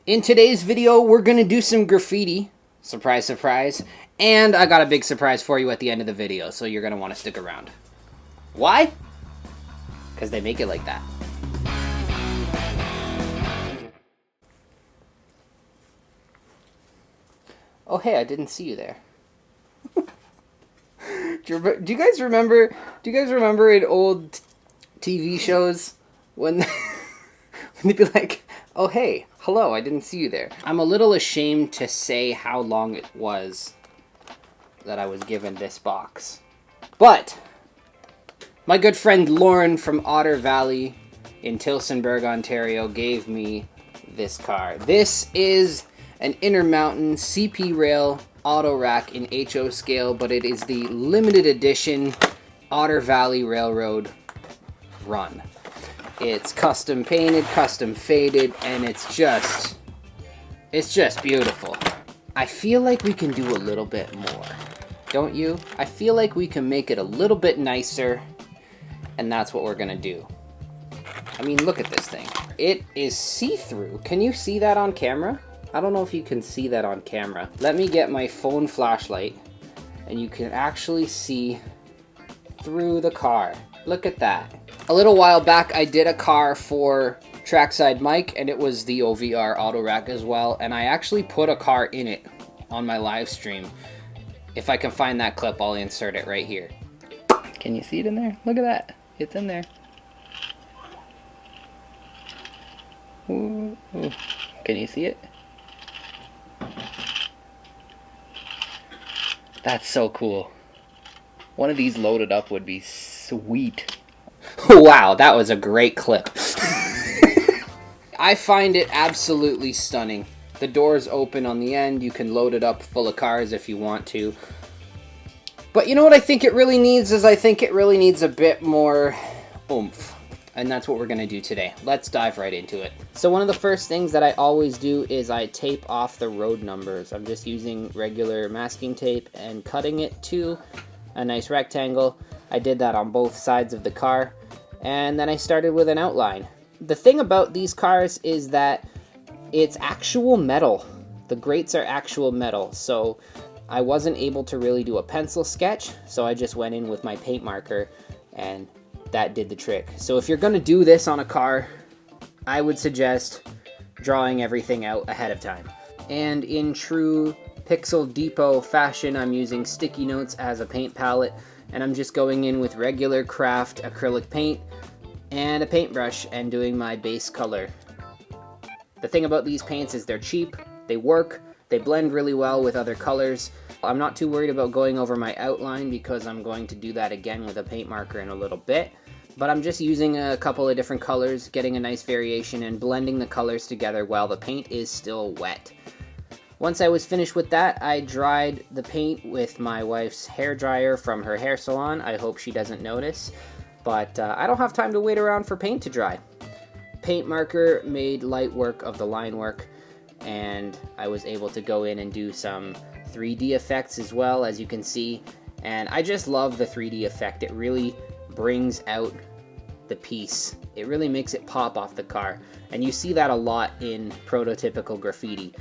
In today's video, we're going to do some graffiti. Surprise, surprise. And I got a big surprise for you at the end of the video, so you're going to want to stick around. Why? Because they make it like that. Oh, hey, I didn't see you there. Do you guys remember in old TV shows when they'd be like, oh, hey, hello, I didn't see you there. I'm a little ashamed to say how long it was that I was given this box. But my good friend Lauren from Otter Valley in Tillsonburg, Ontario gave me this car. This is an Intermountain CP Rail auto rack in HO scale, but it is the limited edition Otter Valley Railroad run. It's custom painted, custom faded, and it's just beautiful. I feel like we can do a little bit more, don't you? I feel like we can make it a little bit nicer, and that's what we're gonna do. I mean, look at this thing. It is see-through. Can you see that on camera? I don't know if you can see that on camera. Let me get my phone flashlight, and you can actually see through the car. Look at that. A little while back, I did a car for Trackside Mike, and it was the OVR auto rack as well, and I actually put a car in it on my live stream. If I can find that clip, I'll insert it right here. Can you see it in there? Look at that. It's in there. Ooh. Can you see it? That's so cool. One of these loaded up would be sweet. Wow, that was a great clip. I find it absolutely stunning. The doors open on the end. You can load it up full of cars if you want to. But you know what I think it really needs is I think it really needs a bit more oomph. And that's what we're going to do today. Let's dive right into it. So one of the first things that I always do is I tape off the road numbers. I'm just using regular masking tape and cutting it to a nice rectangle. I did that on both sides of the car. And then I started with an outline. The thing about these cars is that it's actual metal. The grates are actual metal. So I wasn't able to really do a pencil sketch. So I just went in with my paint marker and that did the trick. So if you're going to do this on a car, I would suggest drawing everything out ahead of time. And in true Pixel Depot fashion, I'm using sticky notes as a paint palette, and I'm just going in with regular craft acrylic paint and a paintbrush and doing my base color. The thing about these paints is they're cheap, they work, they blend really well with other colors. I'm not too worried about going over my outline because I'm going to do that again with a paint marker in a little bit. But I'm just using a couple of different colors, getting a nice variation and blending the colors together while the paint is still wet. Once I was finished with that, I dried the paint with my wife's hair dryer from her hair salon. I hope she doesn't notice, but I don't have time to wait around for paint to dry. Paint marker made light work of the line work, and I was able to go in and do some 3D effects as well, as you can see, and I just love the 3D effect. It really brings out the piece. It really makes it pop off the car, and you see that a lot in prototypical graffiti.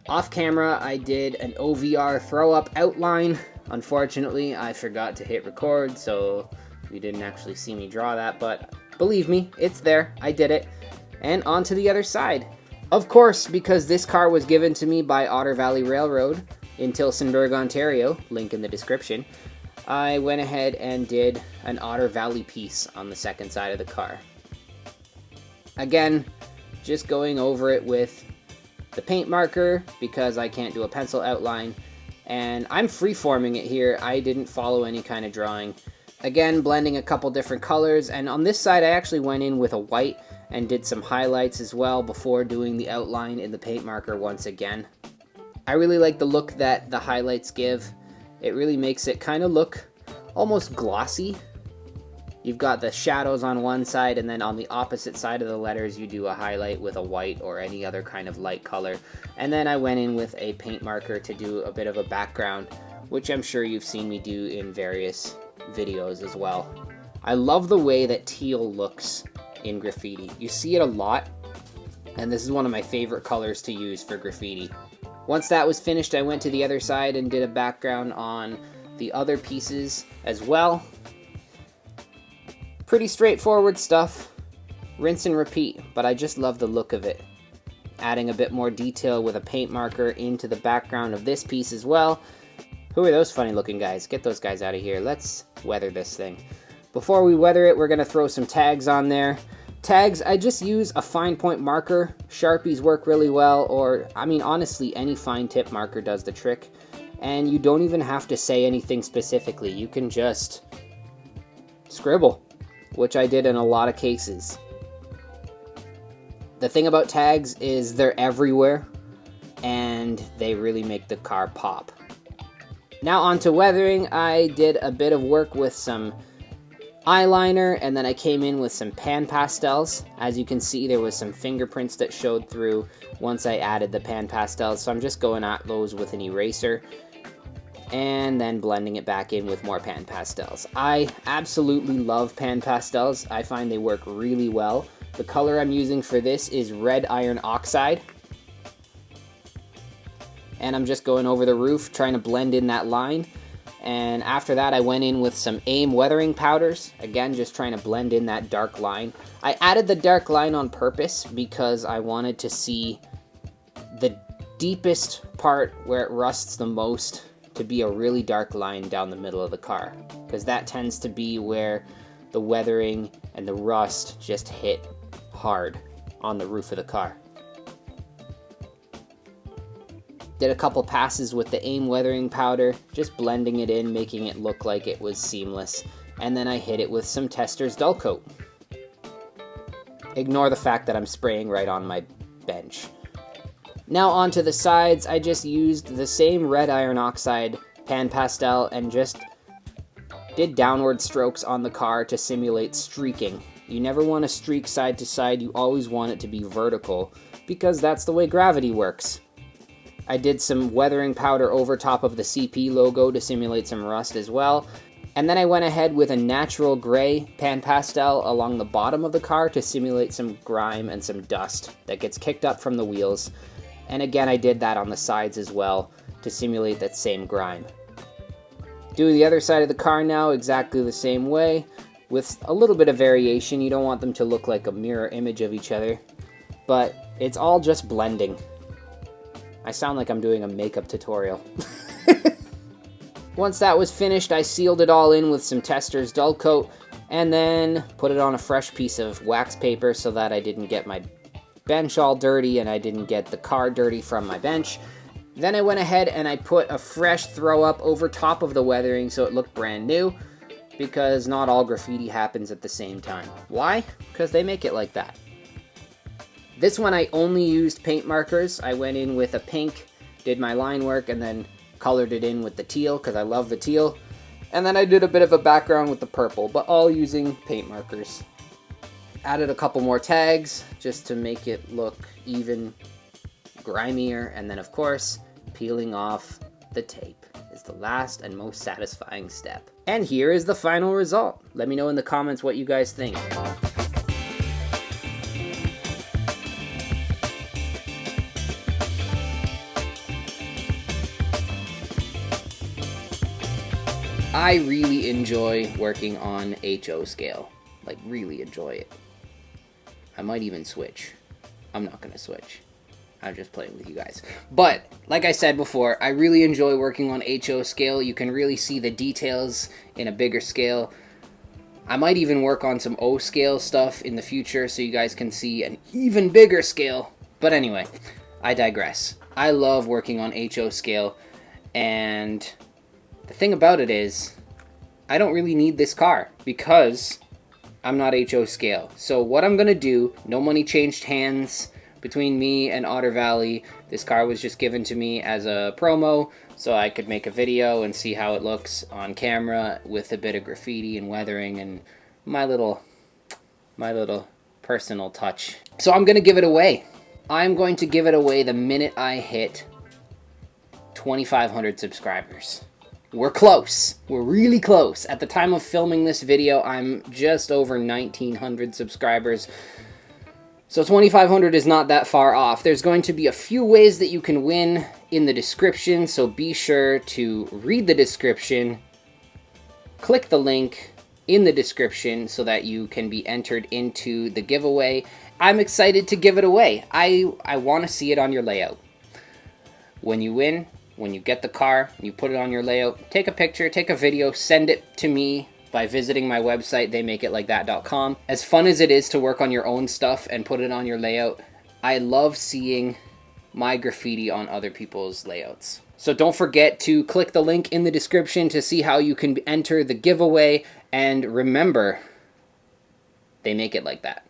Off camera, I did an OVR throw up outline. Unfortunately, I forgot to hit record, so you didn't actually see me draw that, but believe me, it's there. I did it. And on to the other side. Of course, because this car was given to me by Otter Valley Railroad in Tillsonburg, Ontario, link in the description, I went ahead and did an Otter Valley piece on the second side of the car. Again, just going over it with the paint marker because I can't do a pencil outline, and I'm freeforming it here. I didn't follow any kind of drawing. Again, blending a couple different colors, and on this side I actually went in with a white and did some highlights as well before doing the outline in the paint marker once again. I really like the look that the highlights give. It really makes it kind of look almost glossy. You've got the shadows on one side, and then on the opposite side of the letters you do a highlight with a white or any other kind of light color. And then I went in with a paint marker to do a bit of a background, which I'm sure you've seen me do in various videos as well. I love the way that teal looks in graffiti. You see it a lot, And this is one of my favorite colors to use for graffiti. Once that was finished, I went to the other side and did a background on the other pieces as well. Pretty straightforward stuff. Rinse and repeat, but I just love the look of it. Adding a bit more detail with a paint marker into the background of this piece as well. Who are those funny looking guys? Get those guys out of here. Let's weather this thing. Before we weather it, we're going to throw some tags on there. Tags, I just use a fine point marker. Sharpies work really well, or, I mean, honestly, any fine tip marker does the trick. And you don't even have to say anything specifically. You can just scribble, which I did in a lot of cases. The thing about tags is they're everywhere, and they really make the car pop. Now on to weathering. I did a bit of work with some eyeliner, and then I came in with some pan pastels. As you can see, there was some fingerprints that showed through once I added the pan pastels, so I'm just going at those with an eraser and then blending it back in with more pan pastels. I absolutely love pan pastels. I find they work really well. The color I'm using for this is red iron oxide. And I'm just going over the roof, trying to blend in that line. And after that, I went in with some AIM weathering powders. Again, just trying to blend in that dark line. I added the dark line on purpose because I wanted to see the deepest part where it rusts the most to be a really dark line down the middle of the car. Because that tends to be where the weathering and the rust just hit hard on the roof of the car. Did a couple passes with the AIM weathering powder, just blending it in, making it look like it was seamless. And then I hit it with some Tester's Dull Coat. Ignore the fact that I'm spraying right on my bench. Now onto the sides, I just used the same red iron oxide pan pastel and just did downward strokes on the car to simulate streaking. You never want to streak side to side, you always want it to be vertical, because that's the way gravity works. I did some weathering powder over top of the CP logo to simulate some rust as well. And then I went ahead with a natural gray pan pastel along the bottom of the car to simulate some grime and some dust that gets kicked up from the wheels. And again, I did that on the sides as well to simulate that same grime. Doing the other side of the car now exactly the same way with a little bit of variation. You don't want them to look like a mirror image of each other, but it's all just blending. I sound like I'm doing a makeup tutorial. Once that was finished, I sealed it all in with some Tester's Dull Coat and then put it on a fresh piece of wax paper so that I didn't get my bench all dirty and I didn't get the car dirty from my bench. Then I went ahead and I put a fresh throw up over top of the weathering so it looked brand new, because not all graffiti happens at the same time. Why? Because they make it like that. This one I only used paint markers. I went in with a pink, did my line work, and then colored it in with the teal because I love the teal. And then I did a bit of a background with the purple, but all using paint markers. Added a couple more tags just to make it look even grimier. And then of course, peeling off the tape is the last and most satisfying step. And here is the final result. Let me know in the comments what you guys think. I really enjoy working on HO scale. Like, really enjoy it. I might even switch. I'm not going to switch. I'm just playing with you guys. But, like I said before, I really enjoy working on HO scale. You can really see the details in a bigger scale. I might even work on some O scale stuff in the future so you guys can see an even bigger scale. But anyway, I digress. I love working on HO scale, and the thing about it is, I don't really need this car because I'm not HO scale. So what I'm going to do, no money changed hands between me and Otter Valley. This car was just given to me as a promo so I could make a video and see how it looks on camera with a bit of graffiti and weathering and my little personal touch. So I'm going to give it away. I'm going to give it away the minute I hit 2,500 subscribers. We're close. We're really close. At the time of filming this video, I'm just over 1,900 subscribers. So 2,500 is not that far off. There's going to be a few ways that you can win in the description, so be sure to read the description, click the link in the description so that you can be entered into the giveaway. I'm excited to give it away. I want to see it on your layout. When you win, when you get the car, you put it on your layout, take a picture, take a video, send it to me by visiting my website, theymakeitlikethat.com. As fun as it is to work on your own stuff and put it on your layout, I love seeing my graffiti on other people's layouts. So don't forget to click the link in the description to see how you can enter the giveaway, and remember, they make it like that.